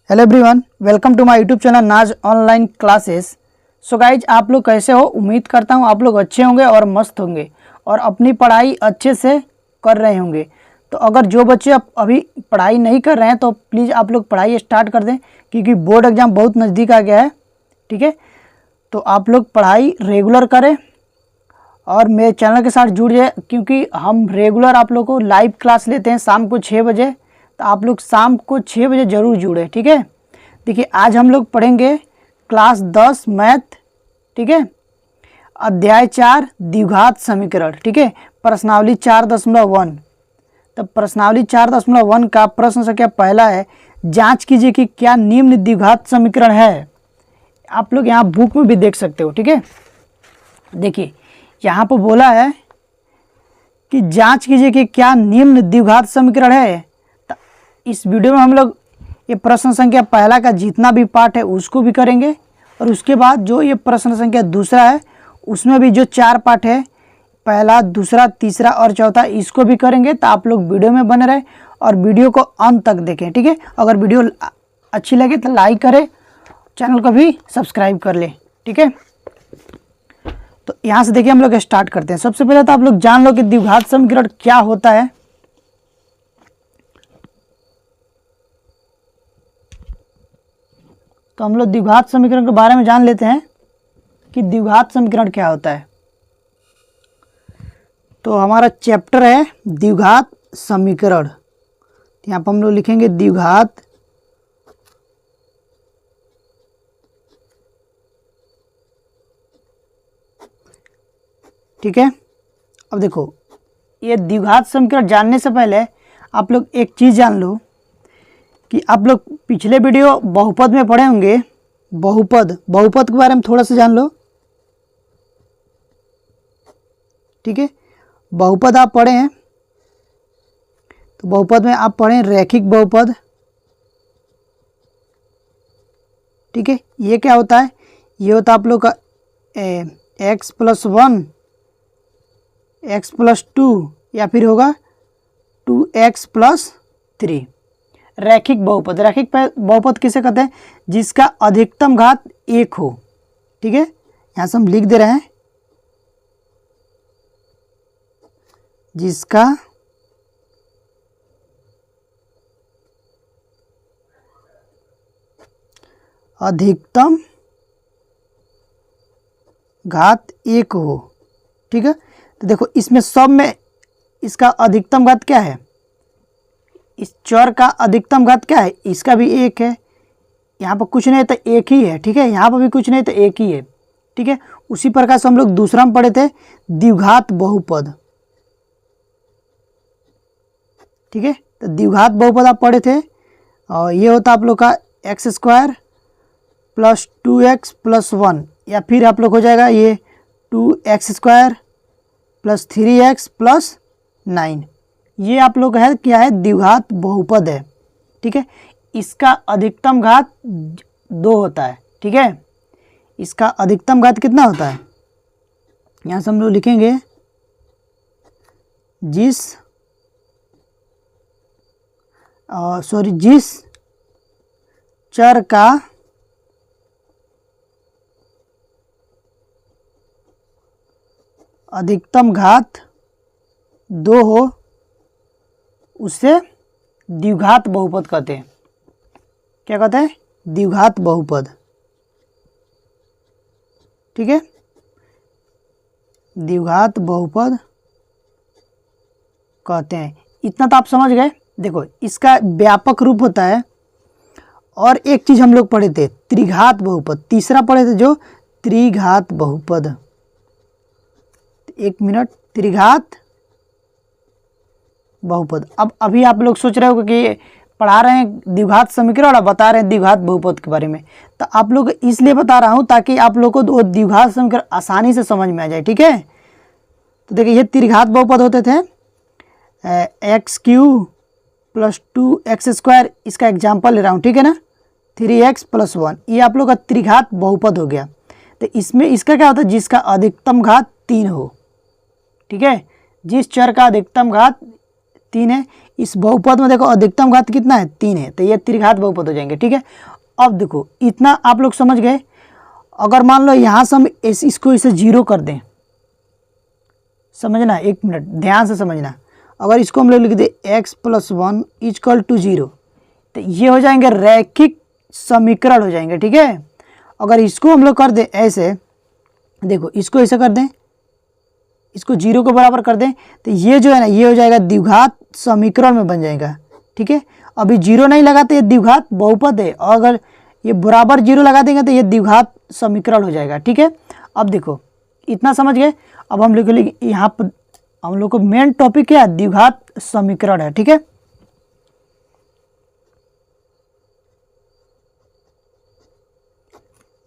Hello everyone, welcome to my YouTube channel Naaz online classes. So guys, आप लोग कैसे हो? उम्मीद करता हूँ आप लोग अच्छे होंगे और मस्त होंगे और अपनी पढ़ाई अच्छे से कर रहे होंगे। तो अगर जो बच्चे अभी पढ़ाई नहीं कर रहे हैं तो प्लीज़ आप लोग पढ़ाई स्टार्ट कर दें, क्योंकि बोर्ड एग्ज़ाम बहुत नज़दीक आ गया है। ठीक है, तो आप लोग पढ़ाई रेगुलर करें और मेरे चैनल के साथ जुड़ जाए, क्योंकि हम रेगुलर आप लोग को लाइव क्लास लेते हैं शाम को 6 बजे। तो आप लोग शाम को 6 बजे ज़रूर जुड़े। ठीक है, देखिए आज हम लोग पढ़ेंगे क्लास 10 मैथ। ठीक है, अध्याय 4 द्विघात समीकरण। ठीक है, प्रश्नावली 4.1। तब प्रश्नावली 4.1 का प्रश्न संख्या पहला है, जांच कीजिए कि क्या निम्न द्विघात समीकरण है। आप लोग यहाँ बुक में भी देख सकते हो। ठीक है, देखिए यहाँ पर बोला है कि जांच कीजिए कि क्या निम्न द्विघात समीकरण है। तो इस वीडियो में हम लोग ये प्रश्न संख्या पहला का जितना भी पार्ट है उसको भी करेंगे, और उसके बाद जो ये प्रश्न संख्या दूसरा है उसमें भी जो 4 पार्ट है, पहला, दूसरा, तीसरा और चौथा, इसको भी करेंगे। तो आप लोग वीडियो में बने रहे और वीडियो को अंत तक देखें। ठीक है, अगर वीडियो अच्छी लगे तो लाइक करें, चैनल को भी सब्सक्राइब कर ले। ठीक है, तो यहाँ से देखिए हम लोग स्टार्ट करते हैं। सबसे पहले तो आप लोग जान लो कि द्विघात समीकरण क्या होता है। तो हम लोग द्विघात समीकरण के बारे में जान लेते हैं कि द्विघात समीकरण क्या होता है। तो हमारा चैप्टर है द्विघात समीकरण। यहाँ पर हम लोग लिखेंगे द्विघात ठीक है। अब देखो, ये द्विघात समीकरण जानने से पहले आप लोग एक चीज़ जान लो कि आप लोग पिछले वीडियो बहुपद में पढ़े होंगे। बहुपद के बारे में थोड़ा सा जान लो। ठीक है, बहुपद आप पढ़े हैं, तो बहुपद में आप पढ़ें रैखिक बहुपद। ठीक है, ये क्या होता है? ये होता है आप लोग का x+1 x+2 या फिर होगा 2x+3। रैखिक बहुपद। रैखिक बहुपद किसे कहते हैं? जिसका अधिकतम घात 1 हो। ठीक है, यहाँ से हम लिख दे रहे हैं, जिसका अधिकतम घात 1 हो। ठीक है, तो देखो इसमें सब में इसका अधिकतम घात क्या है? इस चर का अधिकतम घात क्या है? इसका भी 1 है। यहाँ पर कुछ नहीं तो 1 ही है। ठीक है, यहाँ पर भी कुछ नहीं तो 1 ही है। ठीक है, उसी प्रकार से हम लोग दूसरा में पढ़े थे द्विघात बहुपद। ठीक है, तो द्विघात बहुपद आप पढ़े थे, और ये होता आप लोग का x² + 2x+1, या फिर आप लोग हो जाएगा ये 2x² + 3x + 9। ये आप लोग है क्या है? द्विघात बहुपद है। ठीक है, इसका अधिकतम घात 2 होता है। ठीक है, इसका अधिकतम घात कितना होता है? यहाँ से हम लोग लिखेंगे जिस चर का अधिकतम घात 2 हो उससे द्विघात बहुपद कहते हैं। क्या कहते हैं? द्विघात बहुपद। ठीक है, द्विघात बहुपद कहते हैं। इतना तो आप समझ गए। देखो, इसका व्यापक रूप होता है, और एक चीज़ हम लोग पढ़े थे त्रिघात बहुपद। तीसरा पढ़े थे जो त्रिघात बहुपद। एक मिनट, त्रिघात बहुपद। अब अभी आप लोग सोच रहे हो कि पढ़ा रहे हैं द्विघात समीकरण और बता रहे हैं द्विघात बहुपद के बारे में। तो आप लोग इसलिए बता रहा हूं ताकि आप लोग को वो द्विघात समीकरण आसानी से समझ में आ जाए। ठीक है, तो देखिए ये त्रिघात बहुपद होते थे x³ + 2x²। इसका एग्जाम्पल ले रहा हूँ। ठीक है ना, 3x+1, ये आप लोग का त्रिघात बहुपद हो गया। तो इसमें इसका क्या होता है? जिसका अधिकतम घात 3 हो। ठीक है, जिस चर का अधिकतम घात 3 है। इस बहुपद में देखो अधिकतम घात कितना है, 3 है, तो ये त्रिघात बहुपद हो जाएंगे। ठीक है, अब देखो इतना आप लोग समझ गए। अगर मान लो यहाँ से हम इसको इसे 0 कर दें, समझना, 1 मिनट ध्यान से समझना। अगर इसको हम लोग लिख दे x + 1 = 0, तो ये हो जाएंगे रैखिक समीकरण हो जाएंगे। ठीक है, अगर इसको हम लोग कर दें ऐसे, देखो इसको ऐसे कर दें, इसको 0 के बराबर कर दें, तो ये जो है ना ये हो जाएगा द्विघात समीकरण में बन जाएगा। ठीक है, अभी 0 नहीं लगाते, ये द्विघात बहुपद है, और अगर ये बराबर 0 लगा देंगे तो ये द्विघात समीकरण हो जाएगा। ठीक है, अब देखो इतना समझ गए। अब हम लोग यहाँ पर हम लोग को मेन टॉपिक क्या है, द्विघात समीकरण है। ठीक है,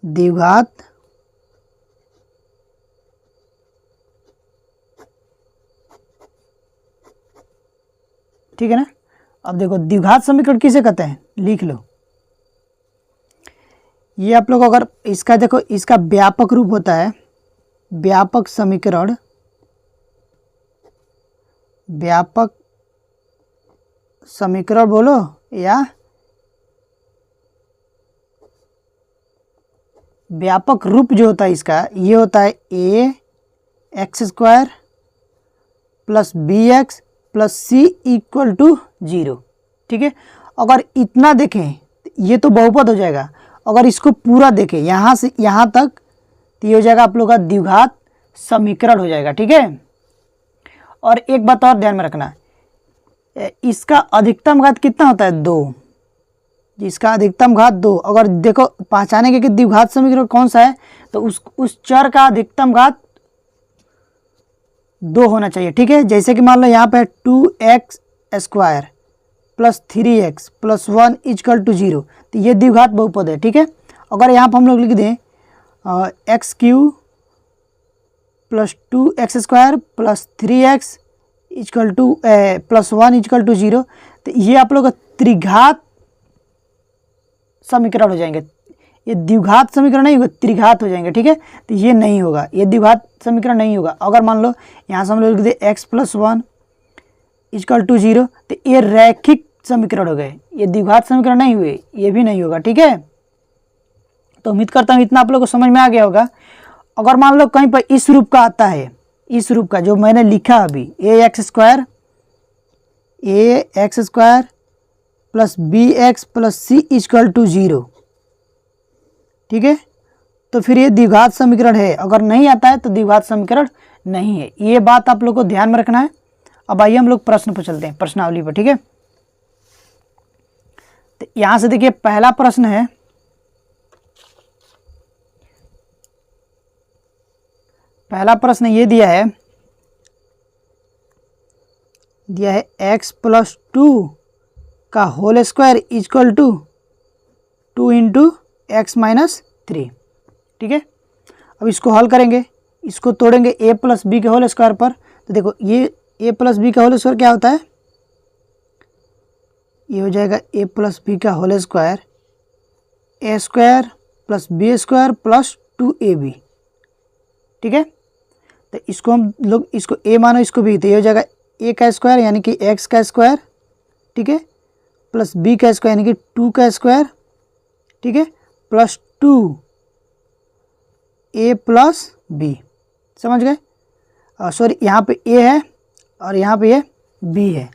द्विघात ठीक है ना। अब देखो द्विघात समीकरण किसे कहते हैं, लिख लो। ये आप लोग अगर इसका देखो, इसका व्यापक रूप होता है व्यापक समीकरण, व्यापक समीकरण बोलो, या व्यापक रूप जो होता है इसका, ये होता है ax² + bx + c = 0। ठीक है, अगर इतना देखें ये तो बहुपद हो जाएगा। अगर इसको पूरा देखें यहाँ से यहाँ तक, तो ये हो जाएगा आप लोग का द्विघात समीकरण हो जाएगा। ठीक है, और एक बात और ध्यान में रखना, इसका अधिकतम घात कितना होता है, 2। जिसका अधिकतम घात 2, अगर देखो पहचानेंगे कि द्विघात समीकरण कौन सा है, तो उस चर का अधिकतम घात 2 होना चाहिए। ठीक है, जैसे कि मान लो यहाँ पे 2x² + 3x + 1 = 0, तो ये द्विघात बहुपद है। ठीक है, अगर यहाँ पर हम लोग लिख दें x³ + 2x² + 3x + 1 = 0, तो ये आप लोग त्रिघात समीकरण हो जाएंगे। ये द्विघात समीकरण नहीं होगा, त्रिघात हो जाएंगे। ठीक है, तो ये नहीं होगा, ये द्विघात समीकरण नहीं होगा। अगर मान लो यहाँ से हम लोग लिख दे x + 1 = 0, तो ये रैखिक समीकरण हो गए, ये द्विघात समीकरण नहीं हुए, ये भी नहीं होगा। ठीक है, तो उम्मीद करता हूँ इतना आप लोग को समझ में आ गया होगा। अगर मान लो कहीं पर इस रूप का आता है, इस रूप का जो मैंने लिखा अभी, ax² + bx + c = 0। ठीक है, तो फिर ये द्विघात समीकरण है। अगर नहीं आता है तो द्विघात समीकरण नहीं है, ये बात आप लोग को ध्यान में रखना है। अब आइए हम लोग प्रश्न पर चलते हैं, प्रश्नावली पर। ठीक है, तो यहां से देखिए पहला प्रश्न है, पहला प्रश्न ये दिया है x + 2 का होल स्क्वायर = 2 × x - 3। ठीक है, अब इसको हल करेंगे, इसको तोड़ेंगे a + b के होल स्क्वायर पर। तो देखो ये a + b का होल स्क्वायर क्या होता है, ये हो जाएगा a + b का whole square a² + b² + 2ab। ठीक है, तो इसको हम लोग इसको a मानो, इसको b, तो ये हो जाएगा a का स्क्वायर यानी कि x का स्क्वायर, ठीक है, प्लस b का स्क्वायर यानी कि 2 का स्क्वायर, ठीक है, प्लस 2a + b। समझ गए? सॉरी, यहाँ पे a है और यहाँ पे ये b है।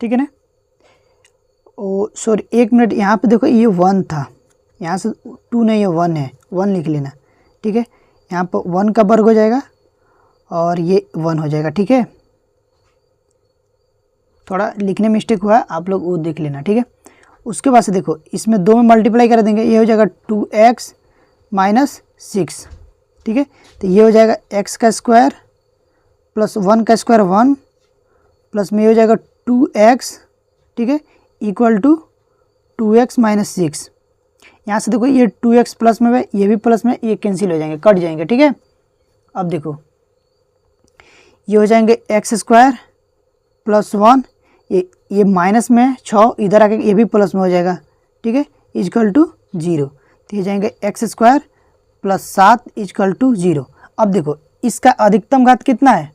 ठीक है ना? ओ सॉरी, एक मिनट, यहाँ पे देखो ये 1 था, यहाँ से 2 नहीं है, 1 है, 1 लिख लेना। ठीक है, यहाँ पर 1 का वर्ग हो जाएगा और ये 1 हो जाएगा। ठीक है, थोड़ा लिखने में मिस्टेक हुआ है, आप लोग वो देख लेना। ठीक है, उसके बाद से देखो इसमें 2 में मल्टीप्लाई कर देंगे, ये हो जाएगा 2x - 6। ठीक है, तो ये हो जाएगा x का स्क्वायर प्लस 1 का स्क्वायर 1 प्लस में ये हो जाएगा 2x, ठीक है, इक्वल टू 2x - 6। यहाँ से देखो ये 2x प्लस में है, ये भी प्लस में, ये कैंसिल हो जाएंगे, कट जाएंगे। ठीक है, अब देखो ये हो जाएंगे x² प्लस 1, ये माइनस में 6, इधर आके ये भी प्लस में हो जाएगा। ठीक है, इक्वल टू 0, तो ये जाएंगे x² प्लस 7 इजकल टू 0। अब देखो इसका अधिकतम घात कितना है,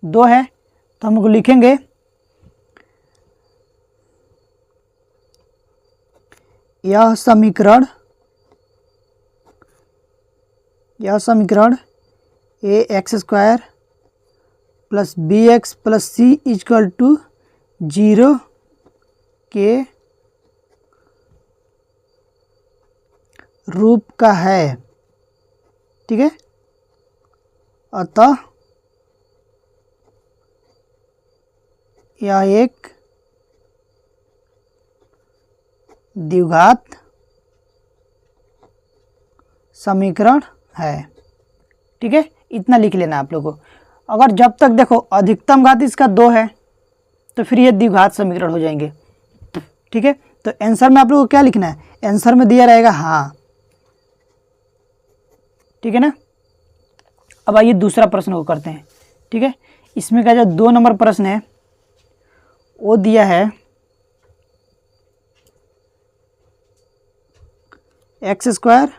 2 है, तो हम लोग लिखेंगे यह समीकरण A X square plus B X plus C is equal to 0 के रूप का है, ठीक है। अतः यह एक द्विघात समीकरण है, ठीक है। इतना लिख लेना आप लोगों को। अगर जब तक देखो अधिकतम घात इसका 2 है तो फिर ये द्विघात समीकरण हो जाएंगे, ठीक है। तो आंसर में आप लोगों को क्या लिखना है, आंसर में दिया रहेगा हाँ, ठीक है ना। अब आइए दूसरा प्रश्न को करते हैं, ठीक है। इसमें का जो 2 नंबर प्रश्न है वो दिया है x square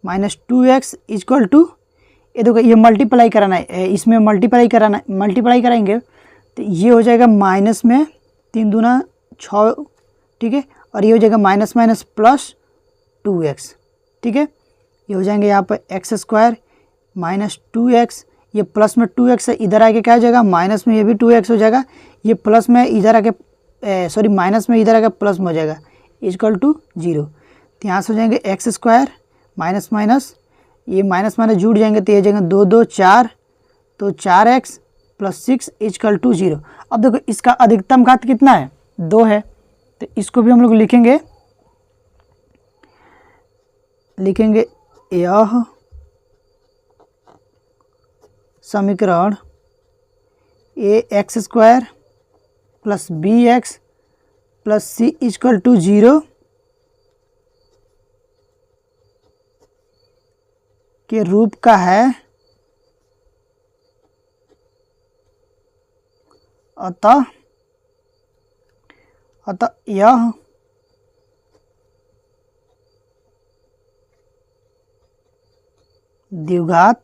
minus 2x equal to, ये देखो ये मल्टीप्लाई कराना है, इसमें मल्टीप्लाई कराएंगे तो ये हो जाएगा माइनस में 3 दूना 6, ठीक है। और ये हो जाएगा माइनस माइनस प्लस 2x, ठीक है। ये हो जाएंगे यहाँ पर एक्स स्क्वायर माइनस 2x, ये प्लस में 2x है, इधर आके क्या हो जाएगा माइनस में ये भी 2x हो जाएगा, ये प्लस में इधर आके सॉरी माइनस में इधर आके प्लस में हो जाएगा इजक्वल टू 0। तो यहाँ से हो जाएंगे एक्स स्क्वायर माइनस माइनस, ये माइनस माइनस जुड़ जाएंगे तो ये जाएंगे 2 2 4, तो 4x प्लस 6 इजक्वल टू 0। अब देखो इसका अधिकतम घात कितना है, 2 है, तो इसको भी हम लोग लिखेंगे यह समीकरण A X square plus B X plus C is equal to 0 के रूप का है। अतः यह द्विघात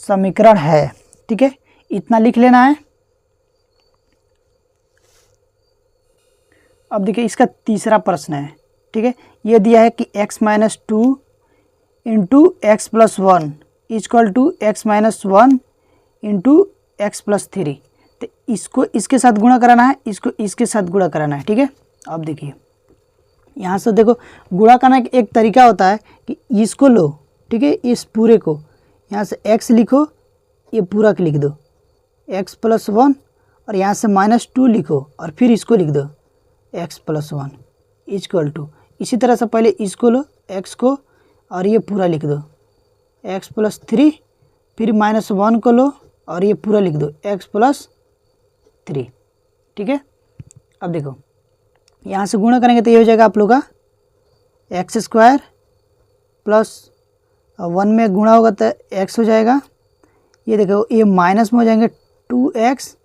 समीकरण है, ठीक है। इतना लिख लेना है। अब देखिए इसका तीसरा प्रश्न है, ठीक है। ये दिया है कि x minus 2 into x plus 1 equal to x minus 1 into x plus 3। तो इसको इसके साथ गुणा कराना है, इसको इसके साथ गुणा कराना है, ठीक है। अब देखिए यहाँ से देखो गुणा करना का एक तरीका होता है कि इसको लो, ठीक है, इस पूरे को यहाँ से x लिखो, ये पूरा लिख दो x प्लस 1, और यहाँ से माइनस 2 लिखो और फिर इसको लिख दो x प्लस 1 इजक्वल टू, इसी तरह से पहले इसको लो x को और ये पूरा लिख दो x प्लस 3, फिर माइनस 1 को लो और ये पूरा लिख दो x प्लस 3, ठीक है। अब देखो यहाँ से गुणा करेंगे तो ये हो जाएगा आप लोग का एक्स स्क्वायर प्लस 1 में गुणा होगा तो x हो जाएगा, ये देखो ये माइनस में हो जाएंगे 2x,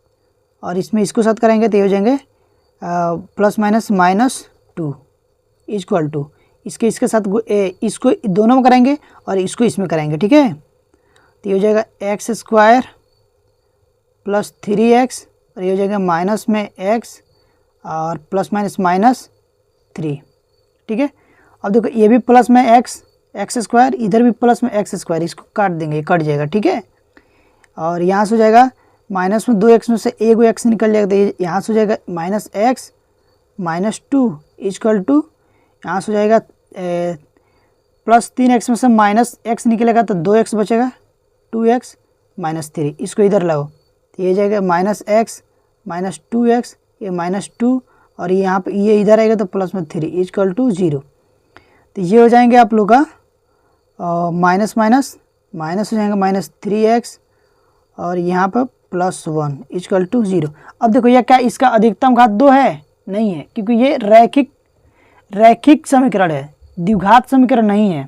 और इसमें इसको साथ करेंगे तो ये हो जाएंगे plus minus minus 2 equal to, इसके साथ इसको दोनों में करेंगे और इसको इसमें करेंगे, ठीक है। तो ये हो जाएगा एक्स स्क्वायर प्लस 3x, और ये हो जाएगा माइनस में x और प्लस माइनस माइनस 3, ठीक है। अब देखो ये भी प्लस में एक्स स्क्वायर, इधर भी प्लस में एक्स स्क्वायर, इसको काट देंगे, कट जाएगा, ठीक है। और यहाँ से हो जाएगा माइनस में 2x में से एक x निकल जाएगा, तो यहाँ से हो जाएगा minus x minus 2 equal to, यहाँ से हो जाएगा प्लस 3x में से माइनस x निकलेगा तो 2x बचेगा, 2x माइनस 3, इसको इधर लाओ तो ये जाएगा माइनस x माइनस 2x, ये माइनस 2, और ये यहाँ पे ये इधर आएगा तो प्लस में 3 इजक्वल टू 0। तो ये हो जाएंगे आप लोग का माइनस माइनस माइनस हो जाएगा माइनस 3x, और यहाँ पर प्लस 1 इजक्वल टू 0। अब देखो यह क्या इसका अधिकतम घात 2 है, नहीं है, क्योंकि ये रैखिक समीकरण है, द्विघात समीकरण नहीं है।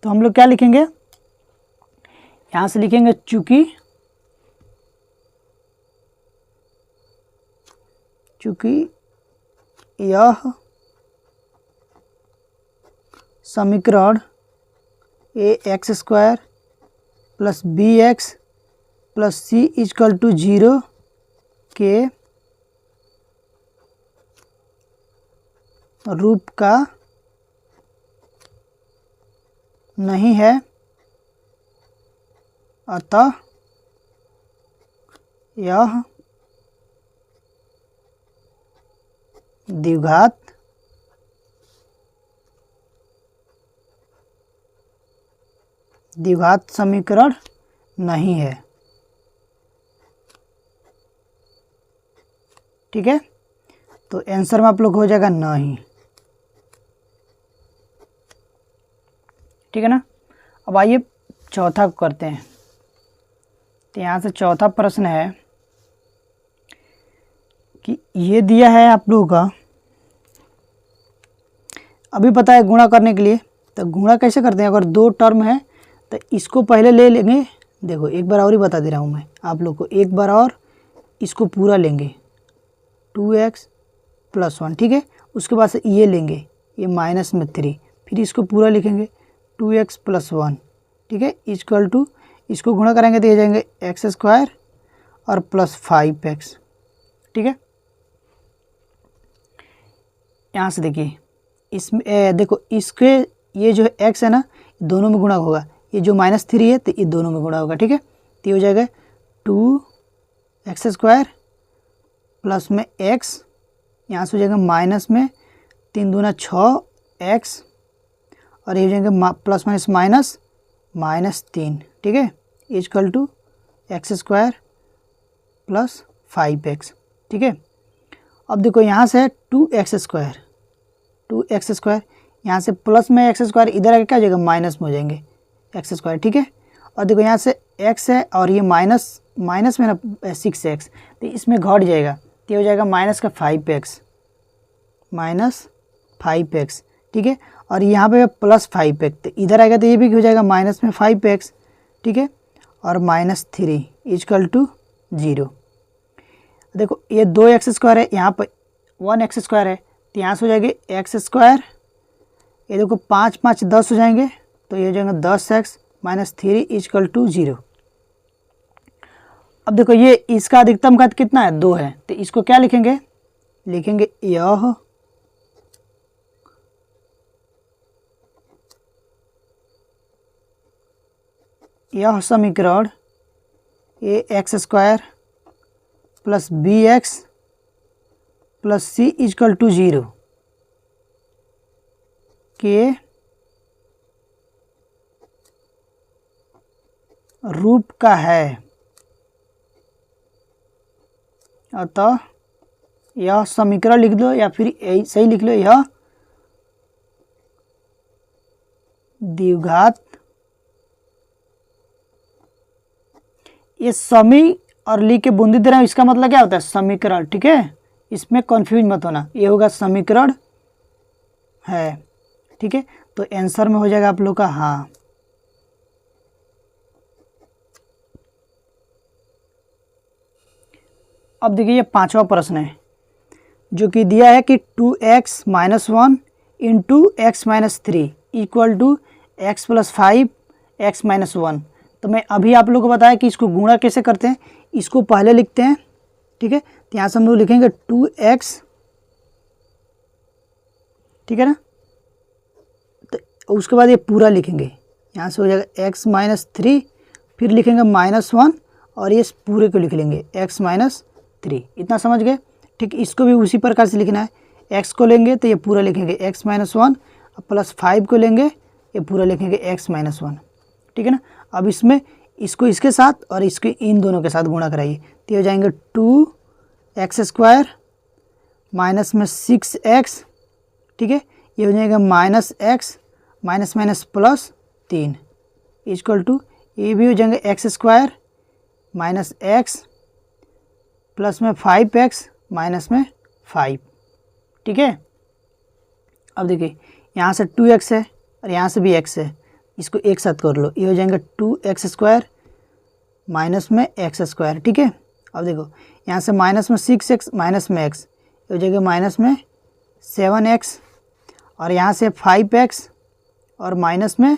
तो हम लोग क्या लिखेंगे, यहाँ से लिखेंगे चूंकि यह समीकरण A X square plus B X plus C equal to 0 के रूप का नहीं है, अतः यह द्विघात समीकरण नहीं है। ठीक है, तो आंसर में आप लोग हो जाएगा नहीं। ठीक है ना। अब आइए चौथा करते हैं। तो यहाँ से चौथा प्रश्न है कि ये दिया है आप लोगों का, अभी पता है गुणा करने के लिए। तो गुणा कैसे करते हैं, अगर दो टर्म है तो इसको पहले ले लेंगे। देखो एक बार और ही बता दे रहा हूँ मैं आप लोग को, एक बार और इसको पूरा लेंगे 2x + 1। ठीक है, उसके बाद से ये लेंगे, ये -3, फिर इसको पूरा लिखेंगे 2x + 1। ठीक है, इक्वल टू इसको गुणा करेंगे तो ये जाएंगे x² और प्लस 5x। ठीक है, यहाँ से देखिए इसमें देखो इसके ये जो x है ना दोनों में गुणा होगा, ये जो -3 है तो ये दोनों में गुणा होगा। ठीक है, तो ये हो जाएगा 2x² प्लस में x, यहाँ से हो जाएगा माइनस में 3 दूना 6x और ये हो जाएंगे प्लस माइनस -3। ठीक है, equal to x² plus 5x। ठीक है, अब देखो यहाँ से 2x², यहाँ से प्लस में x² इधर आके क्या हो जाएगा माइनस में हो जाएंगे x²। ठीक है, और देखो यहाँ से x है और ये माइनस में ना 6x, तो इसमें घट जाएगा तो ये हो जाएगा -5x। ठीक है, और यहाँ पे प्लस 5x, तो इधर आएगा तो ये भी हो जाएगा माइनस में 5x। ठीक है, और -3 इक्वल टू 0। देखो ये 2x² है, यहाँ पर 1x² है, तो यहाँ से हो जाएगी x²। ये देखो 5 5 10 हो जाएंगे, तो ये हो जाएगा 10x -3 इक्वल टू 0। अब देखो ये इसका अधिकतम घात कितना है, 2 है, तो इसको क्या लिखेंगे, लिखेंगे यह समीकरण ax² plus bx plus c equal to 0 के रूप का है, अतः यह समीकरण लिख दो या फिर सही लिख लो, यह द्विघात। ये समी और ली के बूंदी दे रहा हूँ, इसका मतलब क्या होता है समीकरण। ठीक है, इसमें कंफ्यूज मत होना, ये होगा समीकरण है। ठीक है, तो आंसर में हो जाएगा आप लोग का हाँ। अब देखिए ये पांचवा प्रश्न है जो कि दिया है कि 2x - 1 into x - 3 equal to x + 5 x - 1। तो मैं अभी आप लोग को बताया कि इसको गुणा कैसे करते हैं, इसको पहले लिखते हैं। ठीक है, तो यहाँ से हम लोग लिखेंगे 2x। ठीक है ना, तो उसके बाद ये पूरा लिखेंगे, यहाँ से हो जाएगा x - 3, फिर लिखेंगे -1 और ये पूरे को लिख लेंगे x - 3। इतना समझ गए। ठीक, इसको भी उसी प्रकार से लिखना है, x को लेंगे तो ये पूरा लिखेंगे x - 1 प्लस 5 को लेंगे ये पूरा लिखेंगे x - 1। ठीक है ना, अब इसमें इसको इसके साथ और इसको इन दोनों के साथ गुणा कराइए तो ये हो जाएंगे 2x² माइनस में 6x। ठीक है, ये हो जाएगा -x minus plus 3 equal to ये भी हो जाएंगे x² माइनस x प्लस में 5x माइनस में 5। ठीक है, अब देखिए यहाँ से 2x है और यहाँ से भी x है, इसको एक साथ कर लो, ये हो जाएंगे 2x² माइनस में x²। ठीक है, अब देखो यहाँ से माइनस में 6x माइनस में x, ये हो जाएगा माइनस में 7x और यहाँ से 5x और माइनस में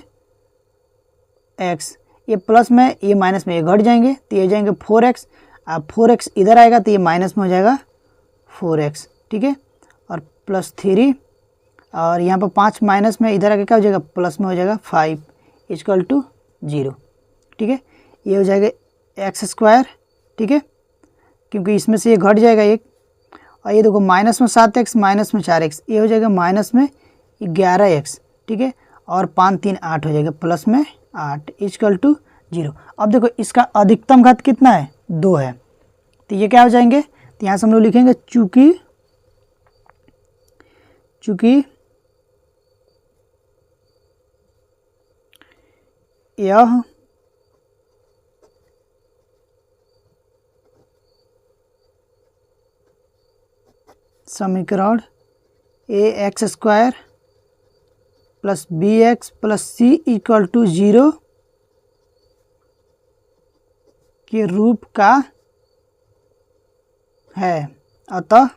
x, ये प्लस में ये माइनस में ये घट जाएंगे तो ये हो जाएंगे 4x। अब 4x इधर आएगा तो ये माइनस में हो जाएगा 4x, ठीक है। और प्लस 3 और यहाँ पर 5 माइनस में इधर आके क्या हो जाएगा प्लस में हो जाएगा 5 इक्वल टू 0, ठीक है। ये हो जाएगा x², ठीक है, क्योंकि इसमें से ये घट जाएगा एक। और ये देखो माइनस में 7x माइनस में 4x, ये हो जाएगा माइनस में 11x, ठीक है। और 5 3 8 हो जाएगा प्लस में 8 इक्वल टू 0। अब देखो इसका अधिकतम घात कितना है 2 है, तो ये क्या हो जाएंगे, तो यहाँ से हम लोग लिखेंगे चूँकि यह समीकरण ax² plus bx plus c equal to 0 के रूप का है। अतः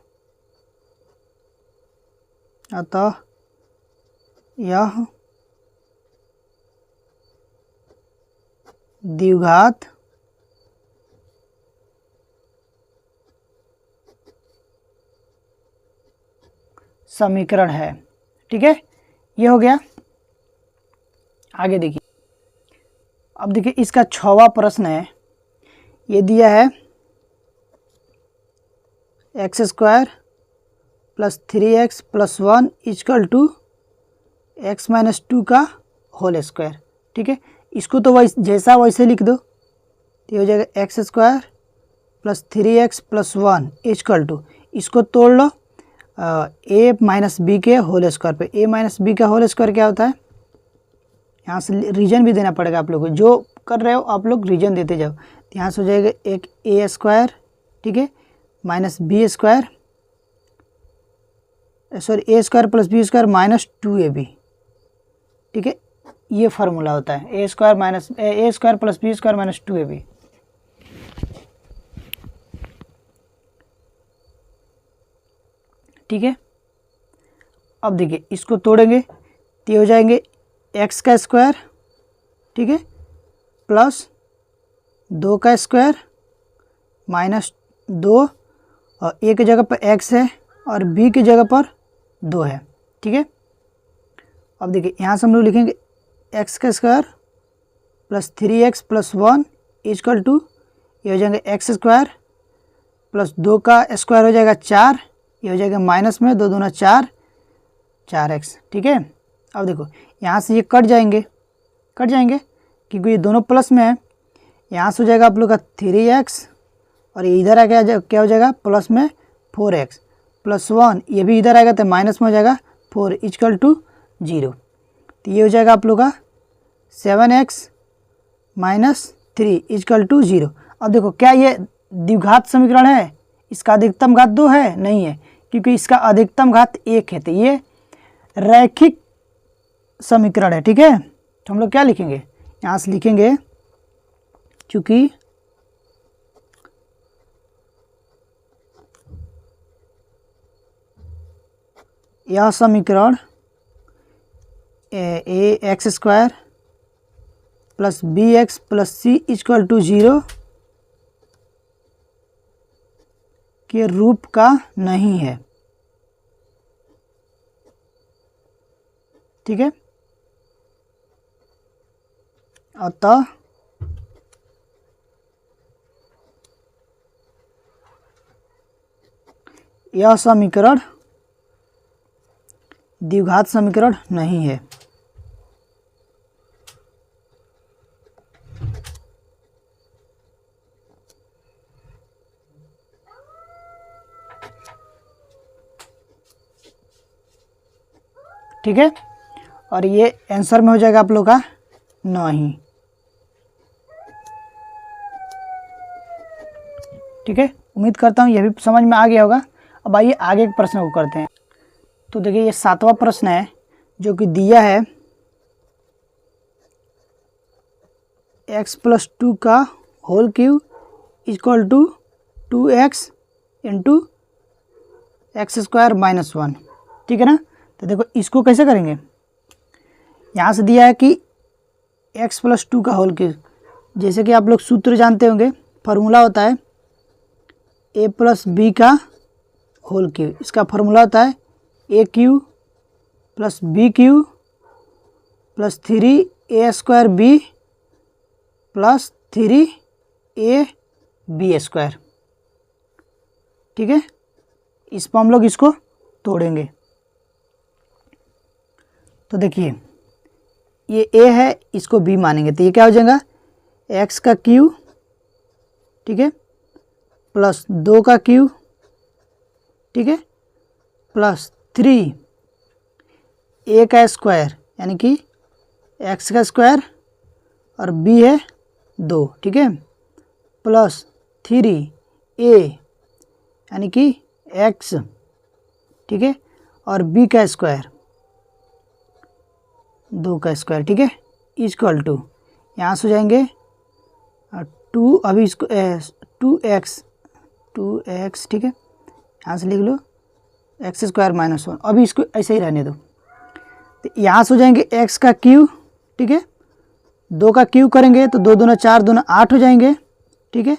यह द्विघात समीकरण है, ठीक है। ये हो गया। आगे देखिए, अब देखिए इसका 6वां प्रश्न है। ये दिया है x² plus 3x plus 1 equal to x minus 2 का होल स्क्वायर, ठीक है। इसको तो जैसा वैसे लिख दो, ये हो जाएगा x² plus 3x plus 1 equal to, इसको तोड़ लो a माइनस बी के होल स्क्वायर पे। a माइनस बी का होल स्क्वायर क्या होता है, यहाँ से रीजन भी देना पड़ेगा आप लोगों को, जो कर रहे हो आप लोग रीजन देते जाओ। तो यहाँ से हो जाएगा एक a², ठीक है, minus b², sorry a² plus b² minus 2ab, ठीक है। ये फार्मूला होता है a² plus b² minus 2ab। ठीक है। अब देखिए इसको तोड़ेंगे तो ये हो जाएंगे x का स्क्वायर, ठीक है, प्लस 2 का स्क्वायर माइनस 2, और a की जगह पर x है और b की जगह पर 2 है, ठीक है। अब देखिए यहाँ से हम लोग लिखेंगे x का square plus 3x plus 1 equal to, ये हो जाएंगे x² प्लस 2 का स्क्वायर हो जाएगा 4, ये हो जाएगा माइनस में 2 दूना 4, 4x, ठीक है। अब देखो यहाँ से ये कट जाएंगे क्योंकि ये दोनों प्लस में है। यहाँ से हो जाएगा आप लोग का 3x और ये इधर आ गया क्या हो जाएगा प्लस में 4x प्लस 1, ये भी इधर आएगा तो माइनस में हो जाएगा 4 इक्वल टू 0। तो ये हो जाएगा आप लोग का 7x माइनस 3 इक्वल टू 0। अब देखो क्या ये द्विघात समीकरण है, इसका अधिकतम घात 2 है, नहीं है, क्योंकि इसका अधिकतम घात 1 है। तो ये रैखिक समीकरण है, ठीक है। तो हम लोग क्या लिखेंगे, यहाँ से लिखेंगे चूँकि यह समीकरण ax² plus bx plus c equal to 0 के रूप का नहीं है, ठीक है। अतः यह समीकरण द्विघात समीकरण नहीं है। ठीक है, और ये आंसर में हो जाएगा आप लोग का नहीं, ठीक है। उम्मीद करता हूँ ये भी समझ में आ गया होगा। अब आइए आगे के प्रश्न को करते हैं। तो देखिए ये 7वां प्रश्न है जो कि दिया है x प्लस 2 का whole cube equal to 2x into x² minus 1, ठीक है ना। तो देखो इसको कैसे करेंगे, यहाँ से दिया है कि x + 2 का होल क्यूब, जैसे कि आप लोग सूत्र जानते होंगे, फार्मूला होता है a + b का होल क्यूब। इसका फार्मूला होता है a³ + b³ + 3a² b + 3ab²। ठीक है, इस पर हम लोग इसको तोड़ेंगे। तो देखिए ये a है, इसको b मानेंगे, तो ये क्या हो जाएगा x³, ठीक है, + 2 का क्यूब, ठीक है, + 3a² यानी कि x² और b है 2, ठीक है, + 3a यानी कि x, ठीक है, और b², 2 का स्क्वायर, ठीक है, = यहाँ से हो जाएंगे 2, अभी इसको 2x, ठीक है, यहाँ से लिख लो x² - 1, अभी इसको ऐसे ही रहने दो। तो यहाँ से हो जाएंगे x³, ठीक है, 2 का क्यूब करेंगे तो 2 दूना 4, 2 8 हो जाएंगे, ठीक है,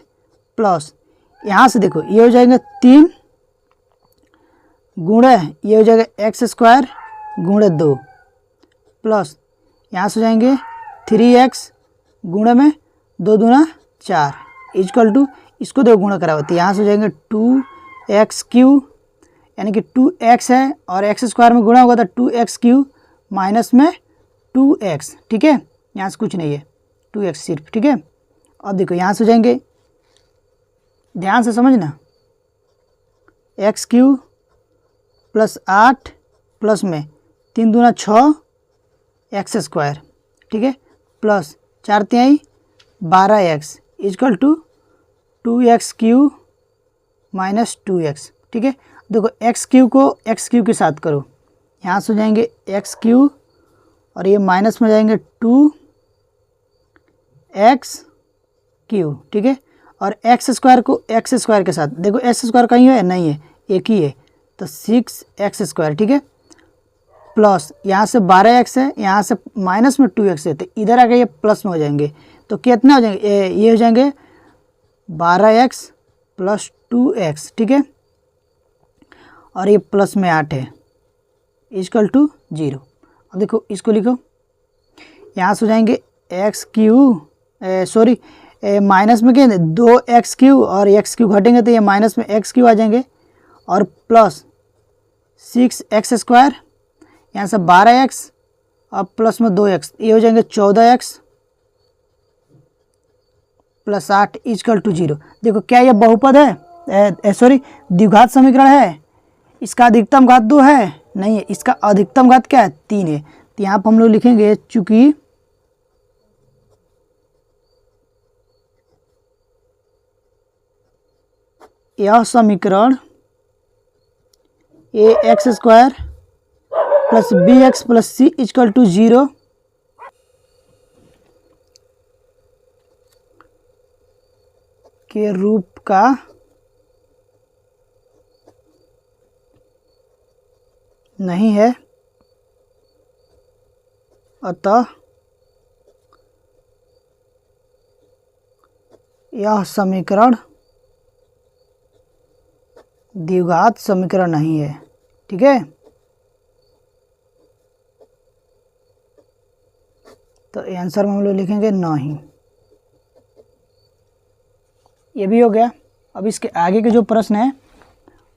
प्लस यहाँ से देखो ये हो जाएंगे 3 गुणे, ये हो जाएगा x² × 2, प्लस यहाँ से हो जाएंगे 3x गुणे में 2 दूना 4 = इसको दो गुणा करा होती है, यहाँ से हो जाएंगे 2x³ यानी कि 2x है और x² में गुणा होगा तो 2x³ माइनस में 2x, ठीक है, यहाँ से कुछ नहीं है 2x सिर्फ, ठीक है। अब देखो यहाँ से हो जाएंगे, ध्यान से समझना, x³ + 8 प्लस में 3 दूना 6 x², ठीक है, प्लस 4 तिहाई 12x = 2x³ - 2x, ठीक है। देखो x³ को x³ के साथ करो, यहाँ से हो जाएंगे x³ और ये माइनस में जाएंगे 2x³, ठीक है, और x² को x² के साथ, देखो x² कहीं है नहीं है, एक ही है, तो 6x², ठीक है, प्लस यहाँ से 12x है, यहाँ से माइनस में 2x है, तो इधर आके ये प्लस में हो जाएंगे, तो कितना हो जाएंगे, ये हो जाएंगे 12x + 2x, ठीक है, और ये प्लस में 8 है = 0। अब देखो इसको लिखो, यहाँ से हो जाएंगे x³ माइनस में क्या 2x³ और x³ घटेंगे तो ये माइनस में x³ आ जाएंगे, और प्लस 6x², यहाँ से 12x और प्लस में 2x, ये हो जाएंगे 14x + 8 = 0। देखो क्या ये बहुपद है, सॉरी द्विघात समीकरण है, इसका अधिकतम घात 2 है नहीं है, इसका अधिकतम घात क्या है 3 है। तो यहाँ पर हम लोग लिखेंगे चूंकि यह समीकरण ax² + bx + c = 0 के रूप का नहीं है, अतः यह समीकरण द्विघात समीकरण नहीं है, ठीक है। तो आंसर में हम लोग लिखेंगे नहीं। ये भी हो गया। अब इसके आगे के जो प्रश्न है,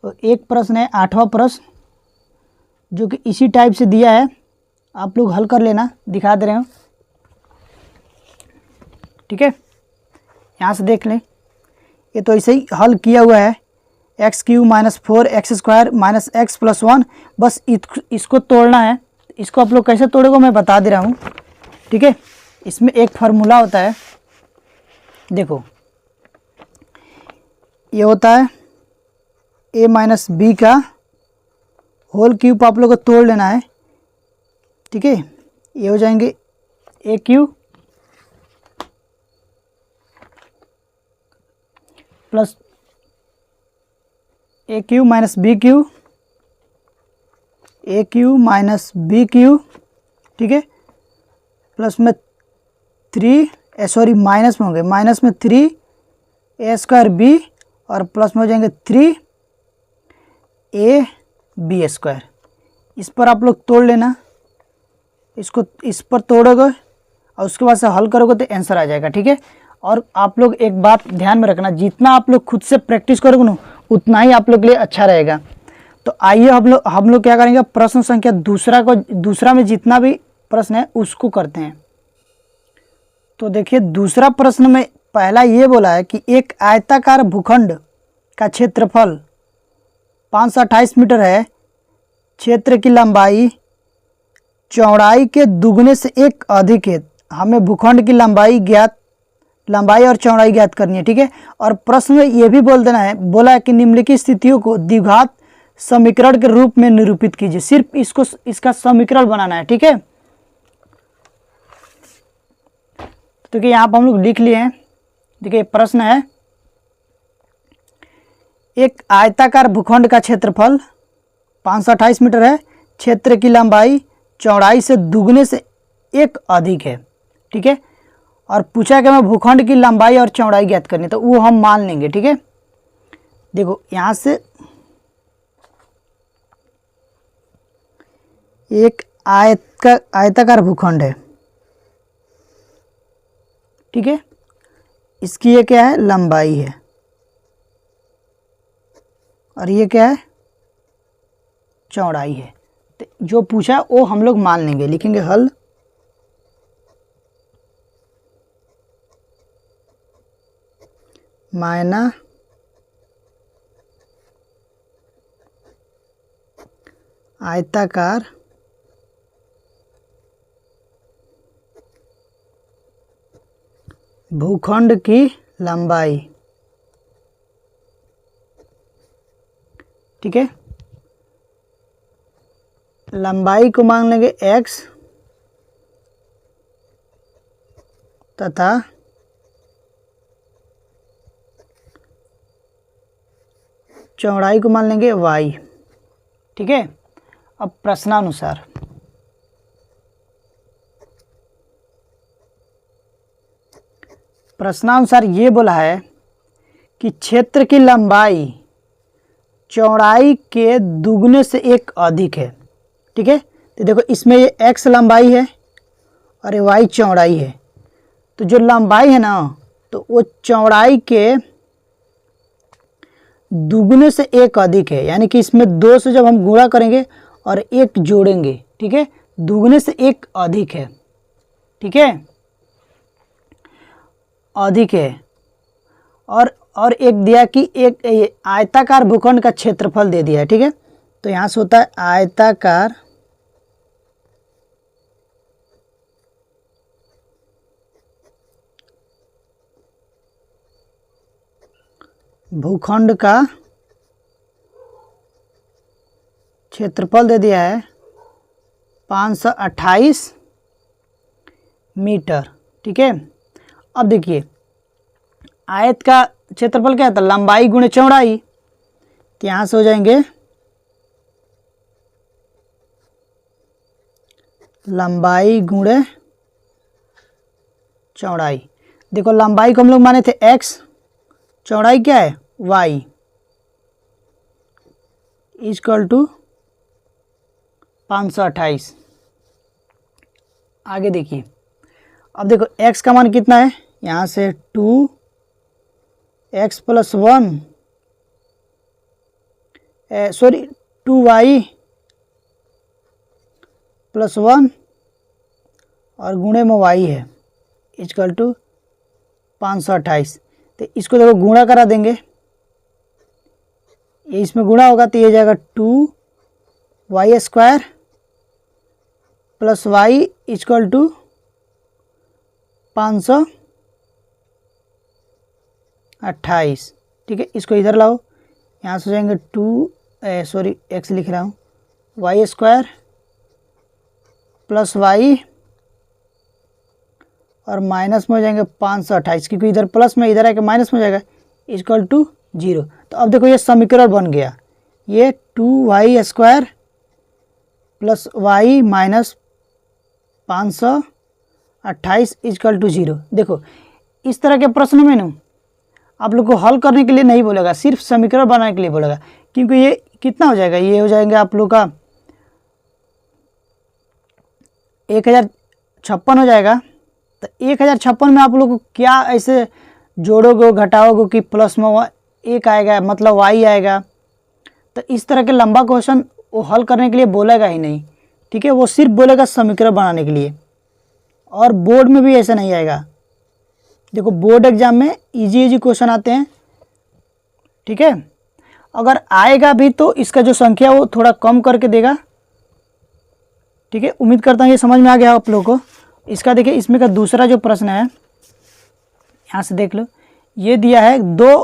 तो एक प्रश्न है 8वां प्रश्न, जो कि इसी टाइप से दिया है, आप लोग हल कर लेना, दिखा दे रहे हो, ठीक है। यहाँ से देख लें, ये तो ऐसे ही हल किया हुआ है, x³ - 4x² - x + 1, बस इसको तोड़ना है। इसको आप लोग कैसे तोड़ेगा मैं बता दे रहा हूँ, ठीक है। इसमें एक फार्मूला होता है, देखो ये होता है a - b का होल क्यूब, आप लोग को तोड़ लेना है, ठीक है। ये हो जाएंगे a³ प्लस a³ - b³ ए क्यू माइनस बी क्यू, ठीक है, प्लस में 3 माइनस में होंगे, माइनस में 3 ए स्क्वायर बी और प्लस में हो जाएंगे 3 ए बी स्क्वायर। इस पर आप लोग तोड़ लेना, इसको इस पर तोड़ोगे और उसके बाद से हल करोगे तो आंसर आ जाएगा, ठीक है। और आप लोग एक बात ध्यान में रखना, जितना आप लोग खुद से प्रैक्टिस करोगे ना उतना ही आप लोग के लिए अच्छा रहेगा। तो आइए हम लोग क्या करेंगे, प्रश्न संख्या दूसरा में जितना भी प्रश्न है उसको करते हैं। तो देखिए दूसरा प्रश्न में पहला ये बोला है कि एक आयताकार भूखंड का क्षेत्रफल 528 मीटर है, क्षेत्र की लंबाई चौड़ाई के दुगने से एक अधिक है। हमें भूखंड की लंबाई और चौड़ाई ज्ञात करनी है, ठीक है। और प्रश्न में ये भी बोला है कि निम्नलिखित स्थितियों को द्विघात समीकरण के रूप में निरूपित कीजिए। सिर्फ इसका समीकरण बनाना है, ठीक है। तो कि यहाँ पर हम लोग लिख लिए हैं। देखिए प्रश्न है, एक आयताकार भूखंड का क्षेत्रफल 528 मीटर है, क्षेत्र की लंबाई चौड़ाई से दुगने से एक अधिक है, ठीक है। और पूछा कि हमें भूखंड की लंबाई और चौड़ाई ज्ञात करनी, तो वो हम मान लेंगे, ठीक है। देखो यहाँ से एक आयताकार भूखंड है, ठीक है, इसकी ये क्या है, लंबाई है, और ये क्या है, चौड़ाई है। तो जो पूछा वो हम लोग मान लेंगे, लिखेंगे हल मायना आयताकार भूखंड की लंबाई, ठीक है, लंबाई को मान लेंगे x तथा चौड़ाई को मान लेंगे y, ठीक है। अब प्रश्नानुसार ये बोला है कि क्षेत्र की लंबाई चौड़ाई के दुगने से एक अधिक है, ठीक है। तो देखो इसमें ये x लंबाई है और ये y चौड़ाई है। तो जो लंबाई है ना, तो वो चौड़ाई के दुगने से एक अधिक है, यानी कि इसमें 2 से जब हम गुणा करेंगे और 1 जोड़ेंगे, ठीक है, दुगने से एक अधिक है, ठीक है, अधिक है। और एक दिया कि एक आयताकार भूखंड का क्षेत्रफल दे दिया है, ठीक है। तो यहाँ से होता है आयताकार भूखंड का क्षेत्रफल दे दिया है 528 मीटर, ठीक है। अब देखिए आयत का क्षेत्रफल क्या था, लंबाई गुणे चौड़ाई। तो यहाँ से हो जाएंगे लंबाई गुणे चौड़ाई। देखो लंबाई को हम लोग माने थे x, चौड़ाई क्या है y, इक्वल टू 528। आगे देखिए, अब देखो x का मान कितना है, यहाँ से 2x प्लस 1 2y प्लस 1 और गुणे में y है, इक्वल टू 528। तो इसको देखो गुणा करा देंगे, ये इसमें गुणा होगा तो ये जाएगा 2y square plus y equal to 528, ठीक है। इसको इधर लाओ, यहाँ से हो जाएंगे x लिख रहा हूँ, y स्क्वायर प्लस y और माइनस में हो जाएंगे 528, क्योंकि इधर प्लस में इधर आके माइनस में हो जाएगा, इक्वल टू 0। तो अब देखो ये समीकरण बन गया, ये 2y square plus y minus 528 equal to 0। देखो इस तरह के प्रश्नों में ना आप लोग को हल करने के लिए नहीं बोलेगा, सिर्फ समीकरण बनाने के लिए बोलेगा। क्योंकि ये कितना हो जाएगा, ये हो जाएंगे आप लोग का 1056 हो जाएगा। तो 1056 में आप लोग को क्या ऐसे जोड़ोगे घटाओगे कि प्लस में एक आएगा मतलब वाई आएगा। तो इस तरह के लंबा क्वेश्चन वो हल करने के लिए बोलेगा ही नहीं, ठीक है। वो सिर्फ बोलेगा समीकरण बनाने के लिए, और बोर्ड में भी ऐसा नहीं आएगा। देखो बोर्ड एग्जाम में इजी क्वेश्चन आते हैं, ठीक है। अगर आएगा भी तो इसका जो संख्या वो थोड़ा कम करके देगा, ठीक है। उम्मीद करता हूँ ये समझ में आ गया आप लोगों को। इसका देखिए इसमें का दूसरा जो प्रश्न है, यहाँ से देख लो, ये दिया है दो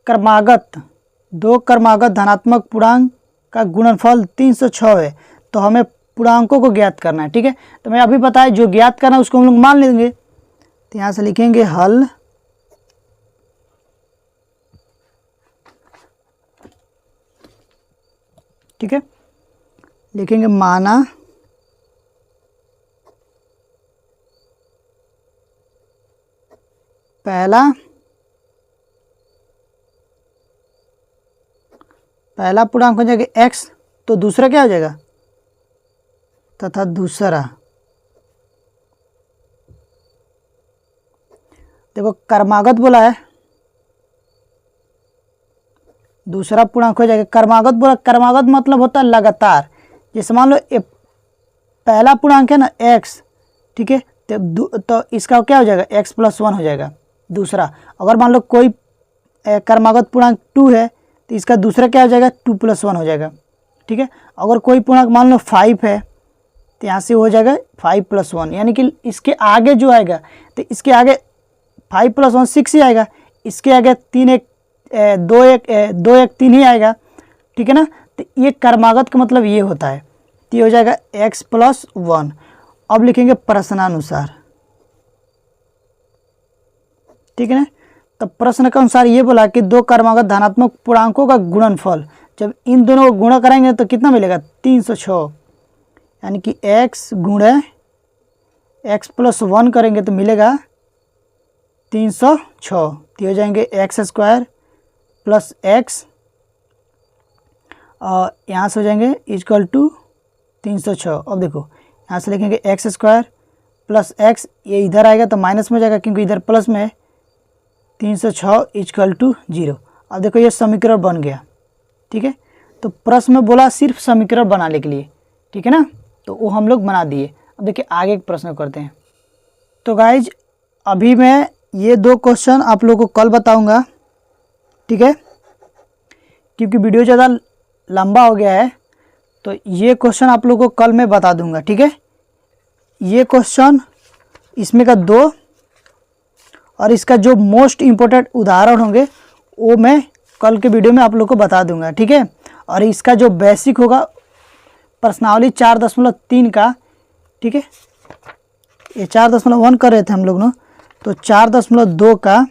क्रमागत धनात्मक पूर्णांक का गुणनफल 306 है, तो हमें पूर्णांकों को ज्ञात करना है, ठीक है। तो मैं अभी बताया जो ज्ञात करना है उसको हम लोग मान लेंगे। तो यहाँ से लिखेंगे हल, ठीक है। लिखेंगे माना पहला पूर्णांक हो जाएगा x, तो दूसरा क्या हो जाएगा, तथा दूसरा देखो क्रमागत बोला है, दूसरा पूर्णांक हो जाएगा क्रमागत बोला। क्रमागत मतलब होता है लगातार। जैसे मान लो पहला पूर्णांक है ना x, ठीक है, तो इसका क्या हो जाएगा x + 1 हो जाएगा दूसरा। अगर मान लो कोई क्रमागत पूर्णांक 2 है तो इसका दूसरा क्या हो जाएगा 2 + 1 हो जाएगा, ठीक है। अगर कोई पूर्णांक मान लो 5 है तो यहाँ से हो जाएगा 5 + 1, यानी कि इसके आगे जो आएगा तो इसके आगे 5 + 1 6 ही आएगा, इसके आगे 2 1 3 ही आएगा, ठीक है ना। तो ये क्रमागत का मतलब ये होता है। तो ये हो जाएगा x + 1। अब लिखेंगे प्रश्नानुसार, ठीक है ना। तो प्रश्न के अनुसार ये बोला कि दो क्रमागत धनात्मक पूर्णांकों का गुणनफल, जब इन दोनों को गुणा कराएंगे तो कितना मिलेगा 306, यानी कि x गुणे x + 1 करेंगे तो मिलेगा 306। तो हो जाएंगे x² + x, और यहाँ से हो जाएंगे इक्वल टू 306। अब देखो यहाँ से लिखेंगे x² + x, ये इधर आएगा तो माइनस में हो जाएगा क्योंकि इधर प्लस में है, 306 इक्वल टू 0। अब देखो ये समीकरण बन गया, ठीक है। तो प्रश्न में बोला सिर्फ समीकरण बनाने के लिए, ठीक है ना, तो वो हम लोग बना दिए। अब देखिए आगे एक प्रश्न करते हैं। तो गाइज अभी मैं ये 2 क्वेश्चन आप लोगों को कल बताऊंगा, ठीक है, क्योंकि वीडियो ज़्यादा लंबा हो गया है। तो ये क्वेश्चन आप लोगों को कल मैं बता दूंगा, ठीक है। ये क्वेश्चन इसमें का 2 और इसका जो मोस्ट इम्पोर्टेंट उदाहरण होंगे वो मैं कल के वीडियो में आप लोग को बता दूंगा, ठीक है। और इसका जो बेसिक होगा प्रश्नावली 4.3 का, ठीक है, ये 4.1 कर रहे थे हम लोग ना, तो 4.2 का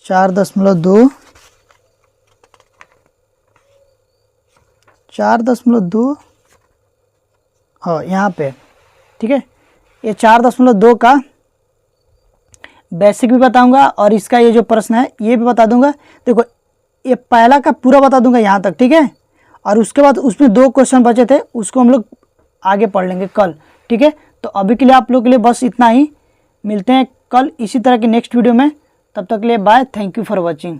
4.2 हाँ यहाँ पे, ठीक है। ये 4.2 का बेसिक भी बताऊंगा और इसका ये जो प्रश्न है ये भी बता दूंगा। देखो ये पहला का पूरा बता दूंगा यहाँ तक, ठीक है। और उसके बाद उसमें 2 क्वेश्चन बचे थे उसको हम लोग आगे पढ़ लेंगे कल, ठीक है। तो अभी के लिए आप लोग के लिए बस इतना ही, मिलते हैं कल इसी तरह के नेक्स्ट वीडियो में। तब तक के लिए bye, thank you for watching.